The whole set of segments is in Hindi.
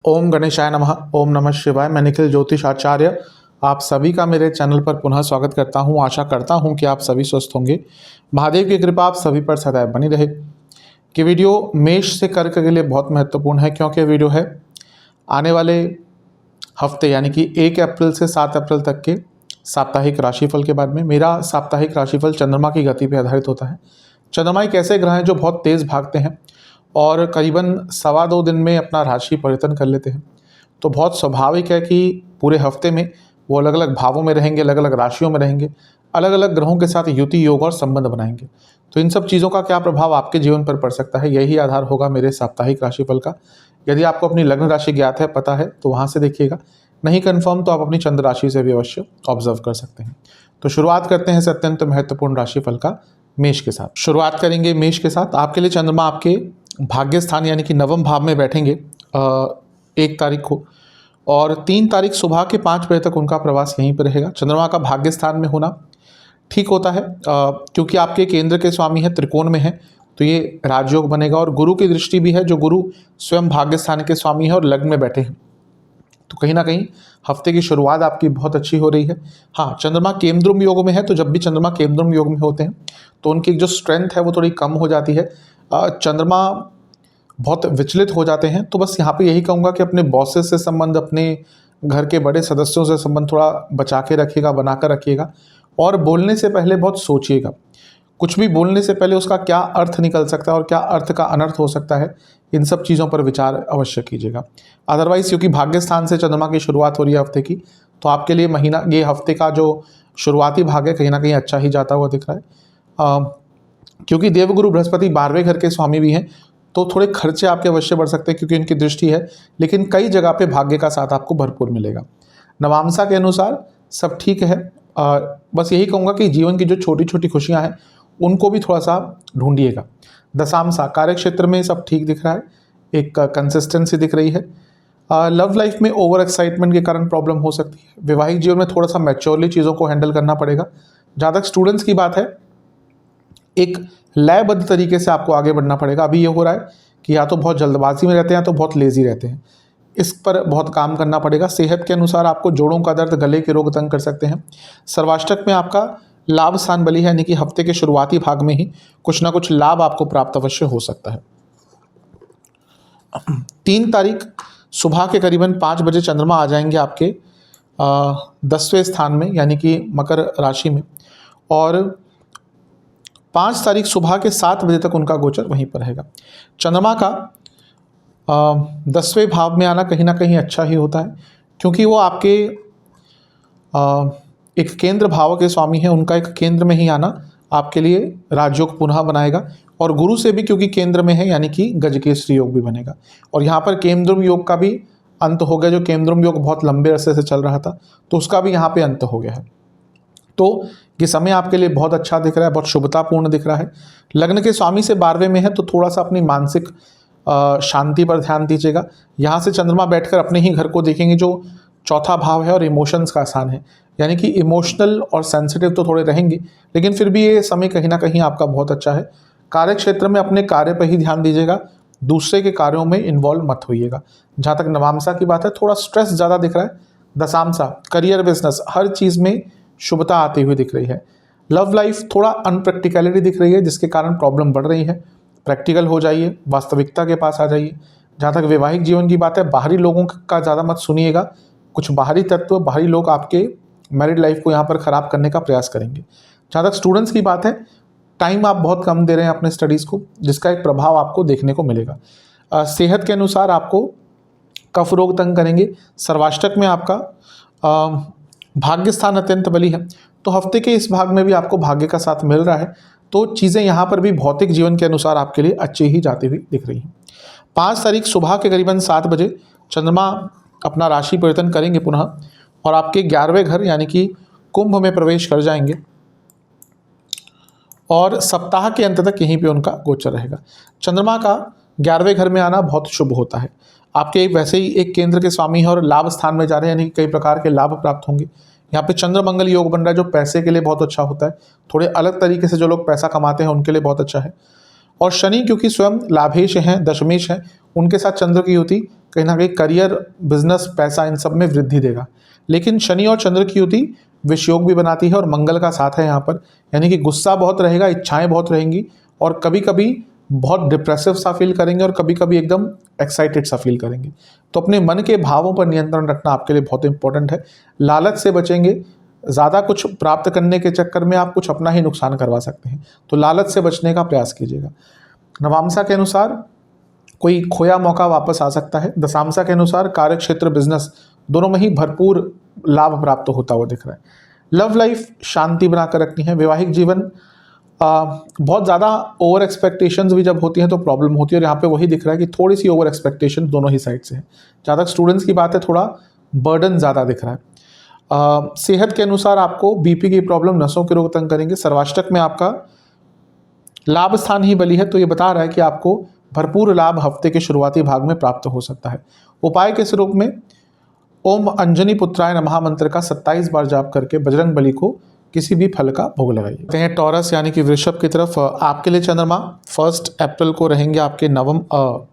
ओम गणेशाय नमः। ओम नमः शिवाय। मैं निखिल ज्योतिष आचार्य आप सभी का मेरे चैनल पर पुनः स्वागत करता हूं। आशा करता हूं कि आप सभी स्वस्थ होंगे। महादेव की कृपा आप सभी पर सदैव बनी रहे। कि वीडियो मेष से कर्क के लिए बहुत महत्वपूर्ण है, क्योंकि वीडियो है आने वाले हफ्ते यानी कि 1 अप्रैल से 7 अप्रैल तक के साप्ताहिक राशिफल के बारे में। मेरा साप्ताहिक राशिफल चंद्रमा की गति पर आधारित होता है। चंद्रमा एक ऐसे ग्रह हैं जो बहुत तेज़ भागते हैं और करीबन 2.25 दिन में अपना राशि परिवर्तन कर लेते हैं। तो बहुत स्वाभाविक है कि पूरे हफ्ते में वो अलग अलग भावों में रहेंगे, अलग अलग राशियों में रहेंगे, अलग अलग ग्रहों के साथ युति योग और संबंध बनाएंगे। तो इन सब चीज़ों का क्या प्रभाव आपके जीवन पर पड़ सकता है, यही आधार होगा मेरे साप्ताहिक राशिफल का। यदि आपको अपनी लग्न राशि ज्ञात है, पता है, तो वहाँ से देखिएगा। नहीं कन्फर्म तो आप अपनी चंद्र राशि से भी अवश्य ऑब्जर्व कर सकते हैं। तो शुरुआत करते हैं इस अत्यंत महत्वपूर्ण राशिफल का मेष के साथ। शुरुआत करेंगे मेष के साथ। आपके लिए चंद्रमा आपके भाग्य स्थान यानी कि नवम भाव में बैठेंगे 1 तारीख को, और 3 तारीख सुबह के 5 बजे तक उनका प्रवास यहीं पर रहेगा। चंद्रमा का भाग्य स्थान में होना ठीक होता है, क्योंकि आपके केंद्र के स्वामी है, त्रिकोण में है, तो ये राजयोग बनेगा। और गुरु की दृष्टि भी है, जो गुरु स्वयं भाग्य स्थान के स्वामी है और लग्न में बैठे हैं। तो कहीं ना कहीं हफ्ते की शुरुआत आपकी बहुत अच्छी हो रही है। हाँ, चंद्रमा केमद्रुम योग में है, तो जब भी चंद्रमा केमद्रुम योग में होते हैं तो उनकी जो स्ट्रेंथ है वो थोड़ी कम हो जाती है। चंद्रमा बहुत विचलित हो जाते हैं। तो बस यहाँ पे यही कहूँगा कि अपने बॉसेस से संबंध, अपने घर के बड़े सदस्यों से संबंध थोड़ा बचा के रखिएगा, बना कर रखिएगा। और बोलने से पहले बहुत सोचिएगा। कुछ भी बोलने से पहले उसका क्या अर्थ निकल सकता है और क्या अर्थ का अनर्थ हो सकता है, इन सब चीज़ों पर विचार अवश्य कीजिएगा। अदरवाइज क्योंकि भाग्य स्थान से चंद्रमा की शुरुआत हो रही है हफ्ते की, तो आपके लिए महीना, ये हफ्ते का जो शुरुआती भाग है कहीं ना कहीं अच्छा ही जाता हुआ दिख रहा है। क्योंकि देवगुरु बृहस्पति 12वें घर के स्वामी भी हैं, तो थोड़े खर्चे आपके अवश्य बढ़ सकते हैं क्योंकि इनकी दृष्टि है, लेकिन कई जगह पे भाग्य का साथ आपको भरपूर मिलेगा। नवांशा के अनुसार सब ठीक है। बस यही कहूँगा कि जीवन की जो छोटी छोटी खुशियाँ हैं उनको भी थोड़ा सा ढूंढिएगा। दशांशा कार्य क्षेत्र में सब ठीक दिख रहा है, एक कंसिस्टेंसी दिख रही है। लव लाइफ में ओवर एक्साइटमेंट के कारण प्रॉब्लम हो सकती है। वैवाहिक जीवन में थोड़ा सा मैच्योरली चीज़ों को हैंडल करना पड़ेगा। जहाँ तक स्टूडेंट्स की बात है, एक लयबद्ध तरीके से आपको आगे बढ़ना पड़ेगा। अभी ये हो रहा है कि या तो बहुत जल्दबाजी में रहते हैं या तो बहुत लेजी रहते हैं, इस पर बहुत काम करना पड़ेगा। सेहत के अनुसार आपको जोड़ों का दर्द, गले के रोग तंग कर सकते हैं। सर्वाष्टक में आपका लाभ स्थान बली है, यानी कि हफ्ते के शुरुआती भाग में ही कुछ ना कुछ लाभ आपको प्राप्त अवश्य हो सकता है। 3 तारीख सुबह के करीबन 5 बजे चंद्रमा आ जाएंगे आपके 10वें स्थान में यानी कि मकर राशि में, और 5 तारीख सुबह के 7 बजे तक उनका गोचर वहीं पर रहेगा। चंद्रमा का 10वें भाव में आना कहीं ना कहीं अच्छा ही होता है, क्योंकि वो आपके एक केंद्र भाव के स्वामी हैं। उनका एक केंद्र में ही आना आपके लिए राजयोग पुनः बनाएगा, और गुरु से भी क्योंकि केंद्र में है यानी कि गजकेसरी योग भी बनेगा। और यहाँ पर केमद्रुम योग का भी अंत हो गया। जो केमद्रुम योग बहुत लंबे अरसे से चल रहा था, तो उसका भी यहाँ पे अंत हो गया है। तो ये समय आपके लिए बहुत अच्छा दिख रहा है, बहुत शुभतापूर्ण दिख रहा है। लग्न के स्वामी से 12वें में है, तो थोड़ा सा अपनी मानसिक शांति पर ध्यान दीजिएगा। यहाँ से चंद्रमा बैठकर अपने ही घर को देखेंगे, जो चौथा भाव है और इमोशंस का स्थान है, यानी कि इमोशनल और सेंसिटिव तो थोड़े रहेंगे, लेकिन फिर भी ये समय कहीं ना कहीं आपका बहुत अच्छा है। कार्य क्षेत्र में अपने कार्य पर ही ध्यान दीजिएगा, दूसरे के कार्यों में इन्वॉल्व मत होइएगा। जहाँ तक नवांशा की बात है, थोड़ा स्ट्रेस ज़्यादा दिख रहा है। दशांशा करियर, बिजनेस, हर चीज़ में शुभता आती हुई दिख रही है। लव लाइफ थोड़ा अनप्रैक्टिकलिटी दिख रही है, जिसके कारण प्रॉब्लम बढ़ रही है। प्रैक्टिकल हो जाइए, वास्तविकता के पास आ जाइए। जहाँ तक वैवाहिक जीवन की बात है, बाहरी लोगों का ज़्यादा मत सुनिएगा। कुछ बाहरी तत्व, बाहरी लोग आपके मैरिड लाइफ को यहाँ पर ख़राब करने का प्रयास करेंगे। जहाँ तक स्टूडेंट्स की बात है, टाइम आप बहुत कम दे रहे हैं अपने स्टडीज़ को, जिसका एक प्रभाव आपको देखने को मिलेगा। सेहत के अनुसार आपको कफ रोग तंग करेंगे। सर्वाष्टक में आपका भाग्य स्थान अत्यंत बली है, तो हफ्ते के इस भाग में भी आपको भाग्य का साथ मिल रहा है। तो चीज़ें यहाँ पर भी भौतिक जीवन के अनुसार आपके लिए अच्छी ही जाती हुई दिख रही हैं। 5 तारीख सुबह के करीबन 7 बजे चंद्रमा अपना राशि परिवर्तन करेंगे पुनः, और आपके 11वें घर यानी कि कुंभ में प्रवेश कर जाएंगे, और सप्ताह के अंत तक यहीं पे उनका गोचर रहेगा। चंद्रमा का 11वें घर में आना बहुत शुभ होता है। आपके वैसे ही एक केंद्र के स्वामी है और लाभ स्थान में जा रहे हैं, यानी कई प्रकार के लाभ प्राप्त होंगे। यहाँ पे चंद्र मंगल योग बन रहा है, जो पैसे के लिए बहुत अच्छा होता है। थोड़े अलग तरीके से जो लोग पैसा कमाते हैं उनके लिए बहुत अच्छा है। और शनि क्योंकि स्वयं लाभेश हैं, दशमेश हैं, उनके साथ चंद्र की युति कहीं ना कहीं करियर, बिजनेस, पैसा, इन सब में वृद्धि देगा। लेकिन शनि और चंद्र की युति विष योग भी बनाती है और मंगल का साथ है यहाँ पर, यानी कि गुस्सा बहुत रहेगा, इच्छाएं बहुत रहेंगी और कभी कभी बहुत डिप्रेसिव सा फील करेंगे और कभी कभी एकदम एक्साइटेड सा फील करेंगे। तो अपने मन के भावों पर नियंत्रण रखना आपके लिए बहुत इंपॉर्टेंट है। लालच से बचेंगे, ज़्यादा कुछ प्राप्त करने के चक्कर में आप कुछ अपना ही नुकसान करवा सकते हैं, तो लालच से बचने का प्रयास कीजिएगा। नवांशा के अनुसार कोई खोया मौका वापस आ सकता है। दशांशा के अनुसार कार्य क्षेत्र, बिजनेस दोनों में ही भरपूर लाभ प्राप्त होता हुआ दिख रहा है। लव लाइफ शांति बनाकर रखनी है। वैवाहिक जीवन बहुत ज़्यादा ओवर एक्सपेक्टेशंस भी जब होती हैं तो प्रॉब्लम होती है और यहाँ पे वही दिख रहा है कि थोड़ी सी ओवर एक्सपेक्टेशन दोनों ही साइड से है। जहाँ तक स्टूडेंट्स की बात है थोड़ा बर्डन ज़्यादा दिख रहा है। सेहत के अनुसार आपको बीपी की प्रॉब्लम, नसों के रोग तंग करेंगे। सर्वाष्टक में आपका लाभ स्थान ही बली है, तो ये बता रहा है कि आपको भरपूर लाभ हफ्ते के शुरुआती भाग में प्राप्त हो सकता है। उपाय के स्वरूप में ओम अंजनी पुत्राय नमः मंत्र का 27 बार जाप करके बजरंग बली को किसी भी फल का भोग लगाइए। कहते हैं टॉरस यानी कि वृषभ की तरफ आपके लिए चंद्रमा 1 अप्रैल को रहेंगे आपके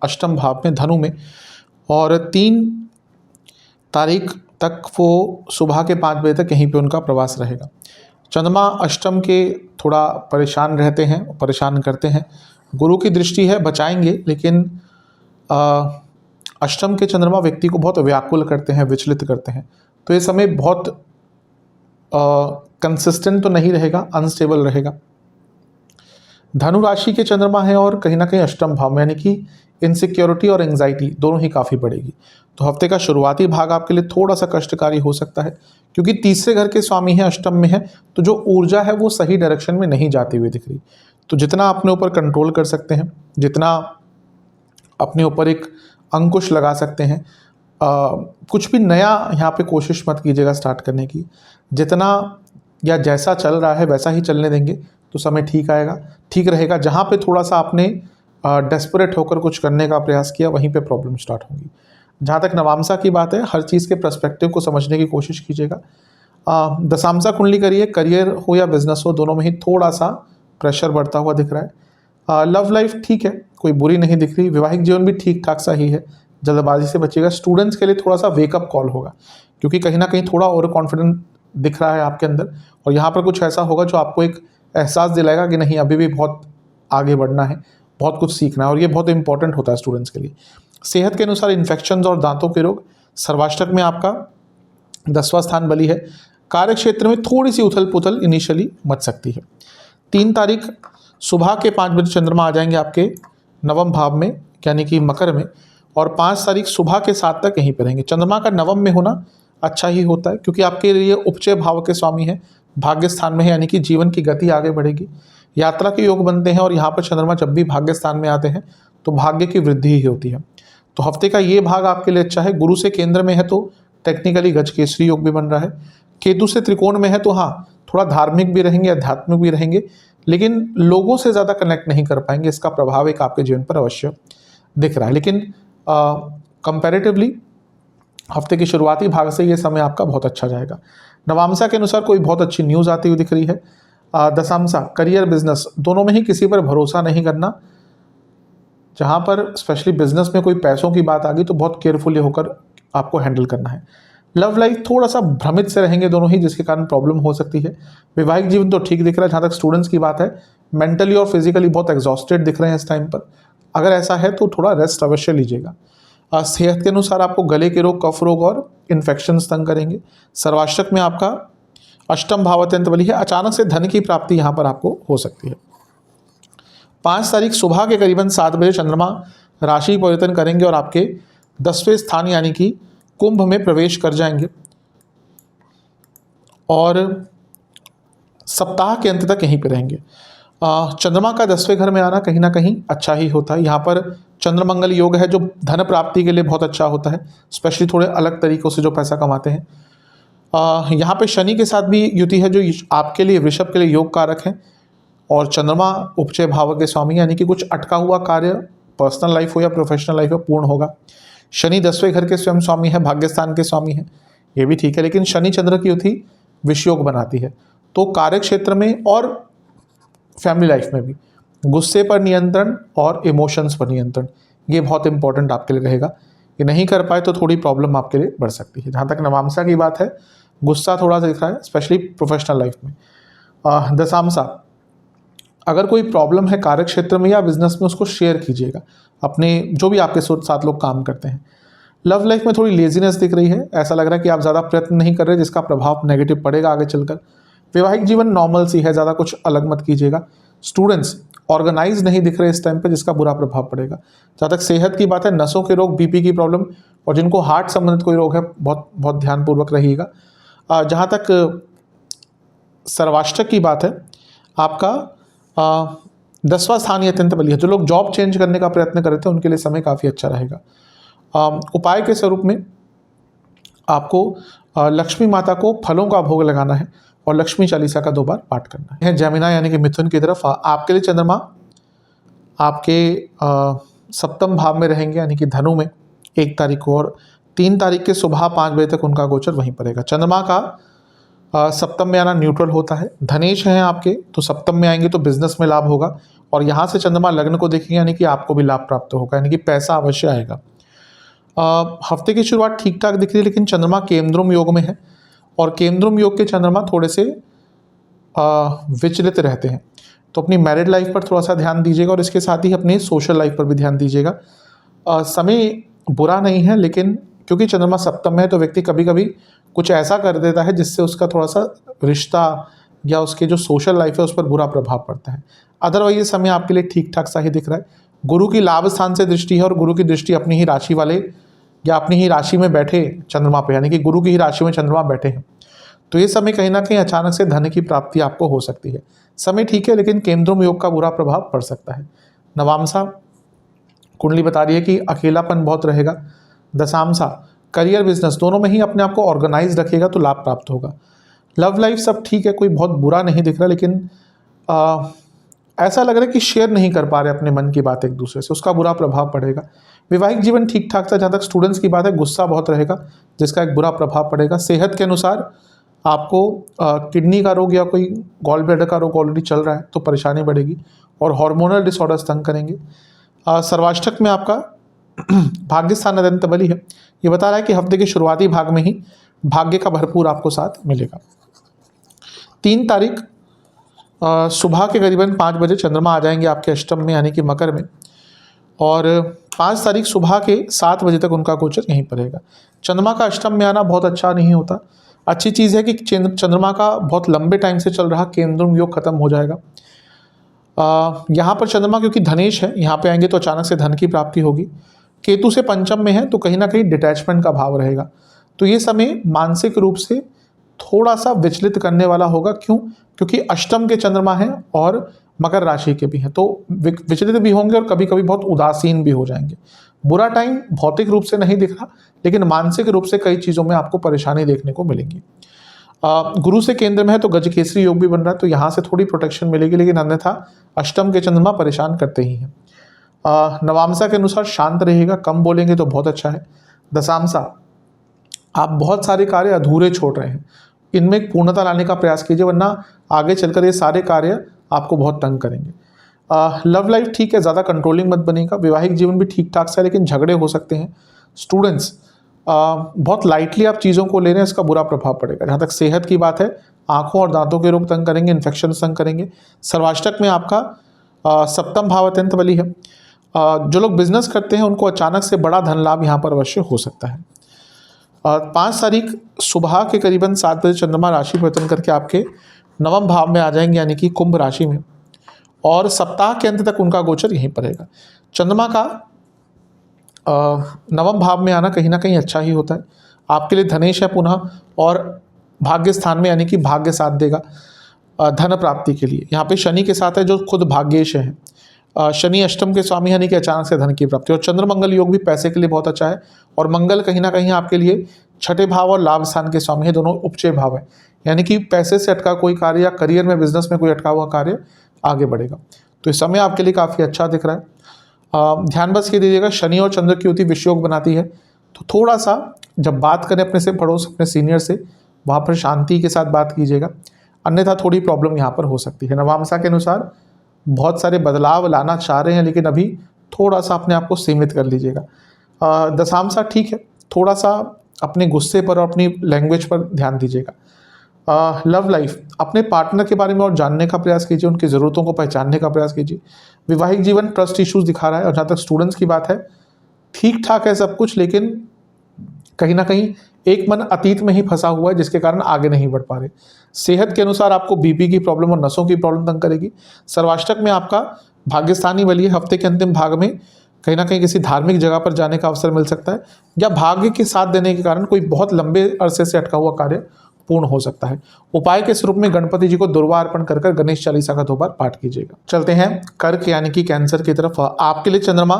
अष्टम भाव में, धनु में, और 3 तारीख तक वो सुबह के 5 बजे तक यहीं पे उनका प्रवास रहेगा। चंद्रमा अष्टम के थोड़ा परेशान रहते हैं, परेशान करते हैं। गुरु की दृष्टि है, बचाएंगे, लेकिन अष्टम के चंद्रमा व्यक्ति को बहुत व्याकुल करते हैं, विचलित करते हैं। तो ये समय बहुत कंसिस्टेंट तो नहीं रहेगा, अनस्टेबल रहेगा। धनु राशि के चंद्रमा है और कहीं ना कहीं अष्टम भाव में, यानी कि इनसिक्योरिटी और एंग्जाइटी दोनों ही काफ़ी बढ़ेगी। तो हफ्ते का शुरुआती भाग आपके लिए थोड़ा सा कष्टकारी हो सकता है, क्योंकि तीसरे घर के स्वामी हैं, अष्टम में है, तो जो ऊर्जा है वो सही डायरेक्शन में नहीं जाती हुई दिख रही। तो जितना अपने ऊपर कंट्रोल कर सकते हैं, जितना अपने ऊपर एक अंकुश लगा सकते हैं, कुछ भी नया यहाँ पे कोशिश मत कीजिएगा स्टार्ट करने की। जितना या जैसा चल रहा है वैसा ही चलने देंगे तो समय ठीक आएगा, ठीक रहेगा। जहाँ पे थोड़ा सा आपने डेस्परेट होकर कुछ करने का प्रयास किया, वहीं पे प्रॉब्लम स्टार्ट होगी। जहाँ तक नवांशा की बात है, हर चीज़ के पर्सपेक्टिव को समझने की कोशिश कीजिएगा। दशांशा कुंडली करिए, करियर हो या बिजनेस हो, दोनों में ही थोड़ा सा प्रेशर बढ़ता हुआ दिख रहा है। लव लाइफ ठीक है, कोई बुरी नहीं दिख रही। वैवाहिक जीवन भी ठीक ठाक सा ही है, जल्दबाजी से बचिएगा। स्टूडेंट्स के लिए थोड़ा सा वेकअप कॉल होगा, क्योंकि कहीं ना कहीं थोड़ा ओवर कॉन्फिडेंट दिख रहा है आपके अंदर, और यहाँ पर कुछ ऐसा होगा जो आपको एक एहसास दिलाएगा कि नहीं, अभी भी बहुत आगे बढ़ना है, बहुत कुछ सीखना है, और ये बहुत इंपॉर्टेंट होता है स्टूडेंट्स के लिए। सेहत के अनुसार इन्फेक्शंस और दांतों के रोग, सर्वाष्टक में आपका 10वां स्थान बली है। कार्य क्षेत्र में थोड़ी सी उथल पुथल इनिशियली मच सकती है। 3 तारीख सुबह के 5 बजे चंद्रमा आ जाएंगे आपके नवम भाव में, यानी कि मकर में, और 5 तारीख सुबह के 7 तक यहीं पर रहेंगे। चंद्रमा का नवम में होना अच्छा ही होता है, क्योंकि आपके लिए उपचय भाव के स्वामी है, भाग्य स्थान में है, यानी कि जीवन की गति आगे बढ़ेगी, यात्रा के योग बनते हैं, और यहाँ पर चंद्रमा जब भी भाग्य स्थान में आते हैं तो भाग्य की वृद्धि ही होती है। तो हफ्ते का ये भाग आपके लिए अच्छा है। गुरु से केंद्र में है तो टेक्निकली गज केसरी योग भी बन रहा है। केतु से त्रिकोण में है तो हाँ, थोड़ा धार्मिक भी रहेंगे, आध्यात्मिक भी रहेंगे, लेकिन लोगों से ज़्यादा कनेक्ट नहीं कर पाएंगे। इसका प्रभाव एक आपके जीवन पर अवश्य दिख रहा है, लेकिन कंपैरेटिवली हफ्ते के शुरुआती भाग से ये समय आपका बहुत अच्छा जाएगा। नवांशा के अनुसार कोई बहुत अच्छी न्यूज़ आती हुई दिख रही है। दशांशा करियर, बिजनेस दोनों में ही किसी पर भरोसा नहीं करना। जहाँ पर स्पेशली बिजनेस में कोई पैसों की बात आ गई तो बहुत केयरफुली होकर आपको हैंडल करना है। लव लाइफ थोड़ा सा भ्रमित से रहेंगे दोनों ही, जिसके कारण प्रॉब्लम हो सकती है। वैवाहिक जीवन तो ठीक दिख रहा है। जहाँ तक स्टूडेंट्स की बात है, मेंटली और फिजिकली बहुत एग्जॉस्टेड दिख रहे हैं इस टाइम पर। अगर ऐसा है तो थोड़ा रेस्ट अवश्य लीजिएगा। सेहत के अनुसार आपको गले के रोग, कफ रोग और इन्फेक्शन तंग करेंगे। सर्वाष्टक में आपका अष्टम भाव अत्यंत बली है। अचानक से धन की प्राप्ति यहाँ पर आपको हो सकती है। 5 तारीख सुबह के करीबन 7 बजे चंद्रमा राशि परिवर्तन करेंगे और आपके 10वें स्थान यानी कि कुंभ में प्रवेश कर जाएंगे, और सप्ताह के अंत तक यहीं पे रहेंगे। चंद्रमा का 10वें घर में आना कहीं ना कहीं अच्छा ही होता है। यहाँ पर चंद्रमंगल योग है जो धन प्राप्ति के लिए बहुत अच्छा होता है, स्पेशली थोड़े अलग तरीकों से जो पैसा कमाते हैं। यहाँ पे शनि के साथ भी युति है जो आपके लिए, वृषभ के लिए योग कारक है, और चंद्रमा उपचय भाव के स्वामी, यानी कि कुछ अटका हुआ कार्य पर्सनल लाइफ हो या प्रोफेशनल लाइफ हो पूर्ण होगा। शनि 10वें घर के स्वयं स्वामी है, भाग्यस्थान के स्वामी है, ये भी ठीक है, लेकिन शनि चंद्र की युति विषयोग बनाती है। तो कार्य क्षेत्र में और फैमिली लाइफ में भी गुस्से पर नियंत्रण और इमोशंस पर नियंत्रण, ये बहुत इंपॉर्टेंट आपके लिए रहेगा। ये नहीं कर पाए तो थोड़ी प्रॉब्लम आपके लिए बढ़ सकती है। जहाँ तक नवामसा की बात है, गुस्सा थोड़ा सा दिख रहा है, स्पेशली प्रोफेशनल लाइफ में। दशामसा, अगर कोई प्रॉब्लम है कार्य क्षेत्र में या बिजनेस में, उसको शेयर कीजिएगा अपने जो भी आपके साथ लोग काम करते हैं। लव लाइफ में थोड़ी लेजीनेस दिख रही है, ऐसा लग रहा है कि आप ज़्यादा प्रयत्न नहीं कर रहे, जिसका प्रभाव नेगेटिव पड़ेगा आगे चलकर। वैवाहिक जीवन नॉर्मल सी है, ज़्यादा कुछ अलग मत कीजिएगा। स्टूडेंट्स ऑर्गेनाइज नहीं दिख रहे इस टाइम पे, जिसका बुरा प्रभाव पड़ेगा। जहाँ तक सेहत की बात है, नसों के रोग, बीपी की प्रॉब्लम और जिनको हार्ट संबंधित कोई रोग है, बहुत बहुत ध्यानपूर्वक रहिएगा। जहाँ तक सर्वाष्टक की बात है, आपका 10वां स्थान ये अत्यंत बलिया है। जो लोग जॉब चेंज करने का प्रयत्न कर रहे थे उनके लिए समय काफ़ी अच्छा रहेगा। उपाय के स्वरूप में आपको लक्ष्मी माता को फलों का भोग लगाना है और लक्ष्मी चालीसा का 2 बार पाठ करना है। जैमिना यानी कि मिथुन की तरफ आपके लिए चंद्रमा आपके 7वें भाव में रहेंगे, यानी कि धनु में 1 तारीख को, और 3 तारीख के सुबह 5 बजे तक उनका गोचर वहीं पर रहेगा। चंद्रमा का 7वें में आना न्यूट्रल होता है। धनेश हैं आपके, तो 7वें में आएंगे तो बिजनेस में लाभ होगा, और यहाँ से चंद्रमा लग्न को देखेंगे, यानी कि आपको भी लाभ प्राप्त होगा, यानी कि पैसा अवश्य आएगा। हफ्ते की शुरुआत ठीक ठाक दिख रही है, लेकिन चंद्रमा केंद्रुम योग में है, और केंद्रुम योग के चंद्रमा थोड़े से विचलित रहते हैं, तो अपनी मैरिड लाइफ पर थोड़ा सा ध्यान दीजिएगा, और इसके साथ ही अपनी सोशल लाइफ पर भी ध्यान दीजिएगा। समय बुरा नहीं है, लेकिन क्योंकि चंद्रमा 7वें में है तो व्यक्ति कभी कभी कुछ ऐसा कर देता है जिससे उसका थोड़ा सा रिश्ता या उसके जो सोशल लाइफ है उस पर बुरा प्रभाव पड़ता है। अदरवाइज ये समय आपके लिए ठीक ठाक सा ही दिख रहा है। गुरु की लाभ स्थान से दृष्टि है, और गुरु की दृष्टि अपनी ही राशि वाले या अपनी ही राशि में बैठे चंद्रमा पे, यानी कि गुरु की ही राशि में चंद्रमा बैठे हैं, तो ये समय कहीं ना कहीं अचानक से धन की प्राप्ति आपको हो सकती है। समय ठीक है, लेकिन केंद्रुम योग का बुरा प्रभाव पड़ सकता है। नवामसा कुंडली बता रही है कि अकेलापन बहुत रहेगा। दशामसा करियर बिजनेस दोनों में ही अपने आप को ऑर्गेनाइज रखिएगा तो लाभ प्राप्त होगा। लव लाइफ सब ठीक है, कोई बहुत बुरा नहीं दिख रहा, लेकिन ऐसा लग रहा है कि शेयर नहीं कर पा रहे अपने मन की बात एक दूसरे से, उसका बुरा प्रभाव पड़ेगा। वैवाहिक जीवन ठीक ठाक था। जहाँ तक स्टूडेंट्स की बात है, गुस्सा बहुत रहेगा, जिसका एक बुरा प्रभाव पड़ेगा। सेहत के अनुसार आपको किडनी का रोग या कोई गॉल ब्लैडर का रोग ऑलरेडी चल रहा है तो परेशानी बढ़ेगी, और हार्मोनल डिसऑर्डर्स तंग करेंगे। सर्वाष्टक में आपका भाग्य स्थान अत्यंत बली है, ये बता रहा है कि हफ्ते के शुरुआती भाग में ही भाग्य का भरपूर आपको साथ मिलेगा। 3 तारीख सुबह के करीबन 5 बजे चंद्रमा आ जाएंगे आपके अष्टम में, यानी कि मकर में, और 5 तारीख सुबह के 7 बजे तक उनका गोचर यहीं पर रहेगा। चंद्रमा का अष्टम में आना बहुत अच्छा नहीं होता। अच्छी चीज़ है कि चंद्रमा का बहुत लंबे टाइम से चल रहा केंद्रुम योग खत्म हो जाएगा। यहाँ पर चंद्रमा क्योंकि धनेश है, यहाँ पे आएंगे तो अचानक से धन की प्राप्ति होगी। केतु से पंचम में है तो कहीं ना कहीं डिटैचमेंट का भाव रहेगा, तो ये समय मानसिक रूप से थोड़ा सा विचलित करने वाला होगा। क्यों? क्योंकि अष्टम के चंद्रमा हैं और मकर राशि के भी हैं, तो विचलित भी होंगे और कभी कभी बहुत उदासीन भी हो जाएंगे। बुरा टाइम भौतिक रूप से नहीं दिख रहा, लेकिन मानसिक रूप से कई चीज़ों में आपको परेशानी देखने को मिलेगी। गुरु से केंद्र में है तो गजकेसरी योग भी बन रहा है, तो यहाँ से थोड़ी प्रोटेक्शन मिलेगी, लेकिन अन्यथा अष्टम के चंद्रमा परेशान करते ही हैं। नवामसा के अनुसार शांत रहेगा, कम बोलेंगे तो बहुत अच्छा है। दशामसा आप बहुत सारे कार्य अधूरे छोड़ रहे हैं, इनमें एक पूर्णता लाने का प्रयास कीजिए, वरना आगे चलकर ये सारे कार्य आपको बहुत तंग करेंगे। लव लाइफ ठीक है, ज़्यादा कंट्रोलिंग मत बनेगा। वैवाहिक जीवन भी ठीक ठाक सा है, लेकिन झगड़े हो सकते हैं। स्टूडेंट्स बहुत लाइटली आप चीज़ों को ले रहे हैं, इसका बुरा प्रभाव पड़ेगा। जहाँ तक सेहत की बात है, आँखों और दांतों के रोग तंग करेंगे, इन्फेक्शन तंग करेंगे। सर्वाष्टक में आपका सप्तम भाव अत्यंत बली है। जो लोग बिजनेस करते हैं उनको अचानक से बड़ा धन लाभ यहाँ पर अवश्य हो सकता है। 5 तारीख सुबह के करीबन 7 बजे चंद्रमा राशि परिवर्तन करके आपके 9वें भाव में आ जाएंगे, यानी कि कुंभ राशि में, और सप्ताह के अंत तक उनका गोचर यहीं पर रहेगा। चंद्रमा का 9वें भाव में आना कहीं ना कहीं अच्छा ही होता है। आपके लिए धनेश है पुनः, और भाग्य स्थान में, यानी कि भाग्य साथ देगा धन प्राप्ति के लिए। यहाँ पे शनि के साथ है जो खुद भाग्येश है। शनि अष्टम के स्वामी, यानी कि अचानक से धन की प्राप्ति, और चंद्र मंगल योग भी पैसे के लिए बहुत अच्छा है। और मंगल कहीं ना कहीं आपके लिए छठे भाव और लाभ स्थान के स्वामी है, दोनों उपचय भाव है, यानी कि पैसे से अटका कोई कार्य या करियर में बिजनेस में कोई अटका हुआ कार्य आगे बढ़ेगा। तो इस समय आपके लिए काफ़ी अच्छा दिख रहा है। ध्यान बस ये दीजिएगा, शनि और चंद्र की युति विषयोग बनाती है, तो थोड़ा सा जब बात करें अपने से पड़ोस, अपने सीनियर से, वहाँ पर शांति के साथ बात कीजिएगा, अन्यथा थोड़ी प्रॉब्लम यहाँ पर हो सकती है। नवामसा के अनुसार बहुत सारे बदलाव लाना चाह रहे हैं, लेकिन अभी थोड़ा सा अपने आप को सीमित कर लीजिएगा। दशांशा ठीक है, थोड़ा सा अपने गुस्से पर और अपनी लैंग्वेज पर ध्यान दीजिएगा। लव लाइफ, अपने पार्टनर के बारे में और जानने का प्रयास कीजिए, उनकी ज़रूरतों को पहचानने का प्रयास कीजिए। वैवाहिक जीवन ट्रस्ट इश्यूज दिखा रहा है, और जहाँ तक स्टूडेंट्स की बात है ठीक ठाक है सब कुछ, लेकिन कहीं ना कहीं एक मन अतीत में ही फंसा हुआ है जिसके कारण आगे नहीं बढ़ पा रहे। सेहत के अनुसार आपको बीपी की प्रॉब्लम और नसों की प्रॉब्लम तंग करेगी। सर्वाष्टक में आपका भाग्यस्थानी बलिए, हफ्ते के अंतिम भाग में कहीं ना कहीं किसी धार्मिक जगह पर जाने का अवसर मिल सकता है, या भाग्य के साथ देने के कारण कोई बहुत लंबे अरसे से अटका हुआ कार्य पूर्ण हो सकता है। उपाय के स्वरूप में गणपति जी को दुर्वा अर्पण कर गणेश चालीसा का 2 बार पाठ कीजिएगा। चलते हैं कर्क यानी कि कैंसर की तरफ। आपके लिए चंद्रमा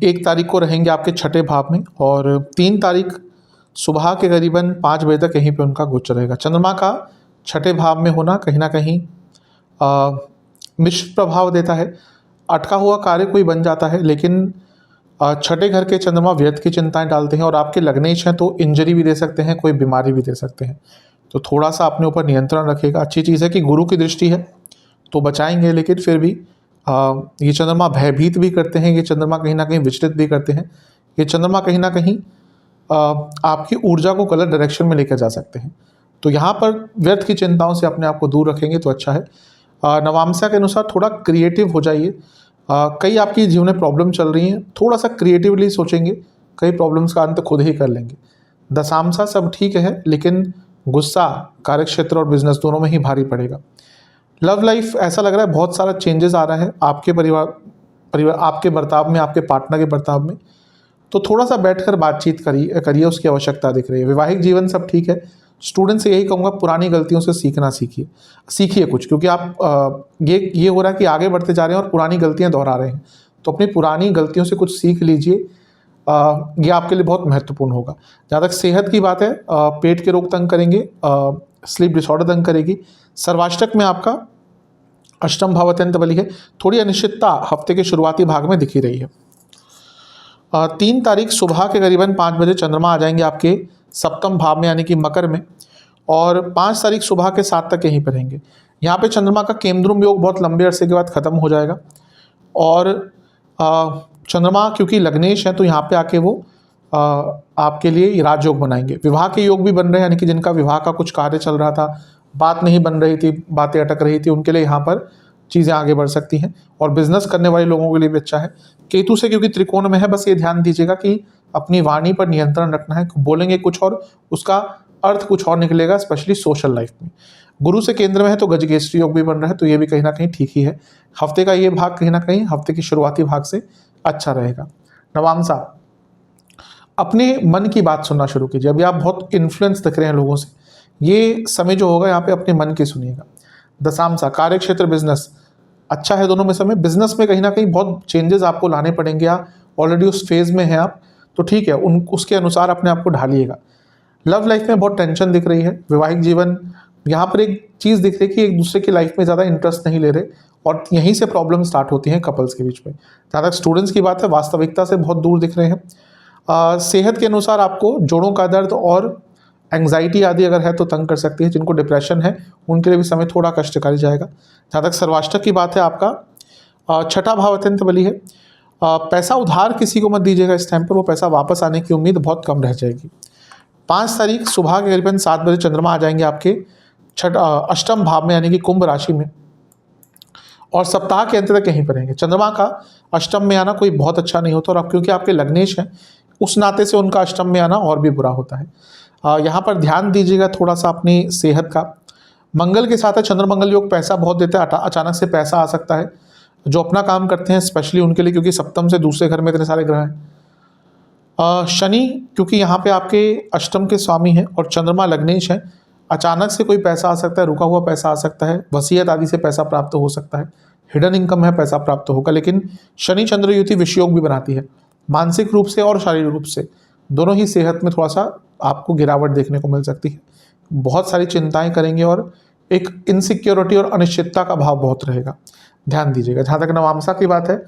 1 तारीख को रहेंगे आपके 6ठे भाव में, और 3 तारीख सुबह के करीबन 5 बजे तक यहीं पे उनका गोचर रहेगा। चंद्रमा का 6ठे भाव में होना कहीं ना कहीं मिश्र प्रभाव देता है। अटका हुआ कार्य कोई बन जाता है, लेकिन 6ठे घर के चंद्रमा व्यर्थ की चिंताएं डालते हैं, और आपके लग्नेश हैं तो इंजरी भी दे सकते हैं, कोई बीमारी भी दे सकते हैं। तो थोड़ा सा अपने ऊपर नियंत्रण रखिएगा। अच्छी चीज़ है कि गुरु की दृष्टि है तो बचाएंगे, लेकिन फिर भी ये चंद्रमा भयभीत भी करते हैं, ये चंद्रमा कहीं ना कहीं विचलित भी करते हैं, ये चंद्रमा कहीं ना कहीं आपकी ऊर्जा को गलत डायरेक्शन में लेकर जा सकते हैं। तो यहाँ पर व्यर्थ की चिंताओं से अपने आप को दूर रखेंगे तो अच्छा है। नवांशा के अनुसार थोड़ा क्रिएटिव हो जाइए। कई आपकी जीवन में प्रॉब्लम चल रही हैं, थोड़ा सा क्रिएटिवली सोचेंगे, कई प्रॉब्लम्स का अंत खुद ही कर लेंगे। दशांशा सब ठीक है, लेकिन गुस्सा कार्यक्षेत्र और बिजनेस दोनों में ही भारी पड़ेगा। लव लाइफ ऐसा लग रहा है बहुत सारा चेंजेस आ रहा है आपके परिवार आपके बर्ताव में, आपके पार्टनर के बर्ताव में, तो थोड़ा सा बैठकर बातचीत करिए, उसकी आवश्यकता दिख रही है। वैवाहिक जीवन सब ठीक है। स्टूडेंट से यही कहूँगा, पुरानी गलतियों से सीखना सीखिए कुछ, क्योंकि आप ये हो रहा है कि आगे बढ़ते जा रहे हैं और पुरानी गलतियाँ दोहरा रहे हैं। तो अपनी पुरानी गलतियों से कुछ सीख लीजिए, ये आपके लिए बहुत महत्वपूर्ण होगा। जहाँ तक सेहत की बात है, पेट के रोग तंग करेंगे, स्लीप डिसऑर्डर तंग करेगी। सर्वाष्टक में आपका अष्टम भाव अत्यंत बली है, थोड़ी अनिश्चितता हफ्ते के शुरुआती भाग में दिखी रही है। 3 तारीख सुबह के करीबन 5 बजे चंद्रमा आ जाएंगे आपके सप्तम भाव में यानी कि मकर में, और 5 तारीख सुबह के 7 तक यहीं पर रहेंगे। यहाँ पे चंद्रमा का केंद्रुम योग बहुत लंबे अरसे के बाद खत्म हो जाएगा, और चंद्रमा क्योंकि लग्नेश है तो यहाँ पे आके वो आपके लिए राजयोग बनाएंगे। विवाह के योग भी बन रहे हैं, यानी कि जिनका विवाह का कुछ कार्य चल रहा था, बात नहीं बन रही थी, बातें अटक रही थी, उनके लिए यहाँ पर चीज़ें आगे बढ़ सकती हैं। और बिजनेस करने वाले लोगों के लिए भी अच्छा है। केतु से क्योंकि त्रिकोण में है, बस ये ध्यान दीजिएगा कि अपनी वाणी पर नियंत्रण रखना है, बोलेंगे कुछ और उसका अर्थ कुछ और निकलेगा, स्पेशली सोशल लाइफ में। गुरु से केंद्र में है तो गजकेसरी योग भी बन रहा है, तो ये भी कहीं ना कहीं ठीक ही है। हफ्ते का ये भाग कहीं ना कहीं हफ्ते की शुरुआती भाग से अच्छा रहेगा। नवांशा, अपने मन की बात सुनना शुरू कीजिए। अभी आप बहुत इन्फ्लुएंस दिख रहे हैं लोगों से, ये समय जो होगा यहाँ पे अपने मन की सुनिएगा। दशांशा, कार्य क्षेत्र बिजनेस अच्छा है, दोनों में समय। बिजनेस में कहीं ना कहीं बहुत चेंजेस आपको लाने पड़ेंगे, या ऑलरेडी उस फेज में हैं आप, तो ठीक है, उसके अनुसार अपने आप को ढालिएगा। लव लाइफ में बहुत टेंशन दिख रही है। वैवाहिक जीवन, यहाँ पर एक चीज़ दिख रही है कि एक दूसरे की लाइफ में ज़्यादा इंटरेस्ट नहीं ले रहे, और यहीं से प्रॉब्लम स्टार्ट होती हैं कपल्स के बीच में। जहाँ तक स्टूडेंट्स की बात है, वास्तविकता से बहुत दूर दिख रहे हैं। सेहत के अनुसार आपको जोड़ों का दर्द और एंग्जाइटी आदि अगर है तो तंग कर सकती है। जिनको डिप्रेशन है उनके लिए भी समय थोड़ा कष्टकारी जाएगा। जहाँ तक सर्वाष्टक की बात है, आपका 6ठा भाव अत्यंत बली है। पैसा उधार किसी को मत दीजिएगा इस टाइम पर, वो पैसा वापस आने की उम्मीद बहुत कम रह जाएगी। 5 तारीख सुबह के करीबन 7 बजे चंद्रमा आ जाएंगे आपके अष्टम भाव में यानी कि कुंभ राशि में, और सप्ताह के अंत तक यहीं पर रहेंगे। चंद्रमा का अष्टम में आना कोई बहुत अच्छा नहीं होता, और अब क्योंकि आपके लग्नेश हैं उस नाते से उनका अष्टम में आना और भी बुरा होता है। यहाँ पर ध्यान दीजिएगा थोड़ा सा अपनी सेहत का। मंगल के साथ है चंद्रमंगल योग, पैसा बहुत देता है, अचानक से पैसा आ सकता है। जो अपना काम करते हैं स्पेशली उनके लिए, क्योंकि सप्तम से दूसरे घर में इतने सारे ग्रह हैं। शनि क्योंकि यहाँ पे आपके अष्टम के स्वामी हैं और चंद्रमा लग्नेश है, अचानक से कोई पैसा आ सकता है, रुका हुआ पैसा आ सकता है, वसीयत आदि से पैसा प्राप्त हो सकता है, हिडन इनकम है, पैसा प्राप्त होगा। लेकिन शनि चंद्र युति विषयोग भी बनाती है, मानसिक रूप से और शारीरिक रूप से दोनों ही सेहत में थोड़ा सा आपको गिरावट देखने को मिल सकती है। बहुत सारी चिंताएं करेंगे और एक इनसिक्योरिटी और अनिश्चितता का भाव बहुत रहेगा, ध्यान दीजिएगा। जहाँ तक नवांशा की बात है,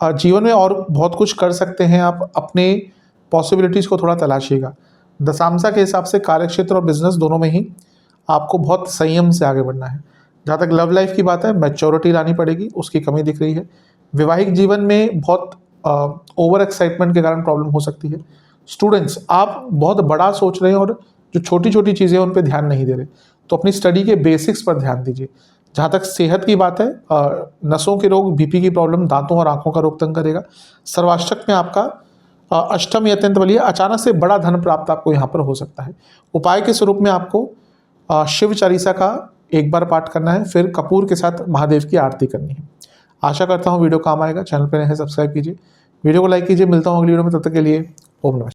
जीवन में और बहुत कुछ कर सकते हैं आप, अपने पॉसिबिलिटीज़ को थोड़ा तलाशिएगा। दशांशा के हिसाब से कार्यक्षेत्र और बिजनेस दोनों में ही आपको बहुत संयम से आगे बढ़ना है। जहाँ तक लव लाइफ की बात है, मैच्योरिटी लानी पड़ेगी, उसकी कमी दिख रही है। वैवाहिक जीवन में बहुत ओवर एक्साइटमेंट के कारण प्रॉब्लम हो सकती है। स्टूडेंट्स, आप बहुत बड़ा सोच रहे हैं और जो छोटी छोटी चीज़ें हैं उन पर ध्यान नहीं दे रहे, तो अपनी स्टडी के बेसिक्स पर ध्यान दीजिए। जहाँ तक सेहत की बात है, नसों के रोग, बीपी की प्रॉब्लम, दांतों और आंखों का रोग तंग करेगा। सर्वाष्टक में आपका अष्टम या अत्यंत बलिए, अचानक से बड़ा धन प्राप्त आपको यहाँ पर हो सकता है। उपाय के स्वरूप में आपको शिव चालीसा का एक बार पाठ करना है, फिर कपूर के साथ महादेव की आरती करनी है। आशा करता हूँ वीडियो काम आएगा। चैनल पर नए हैं सब्सक्राइब कीजिए, वीडियो को लाइक कीजिए। मिलता हूँ अगली वीडियो में, तब तक के लिए ओम नमः।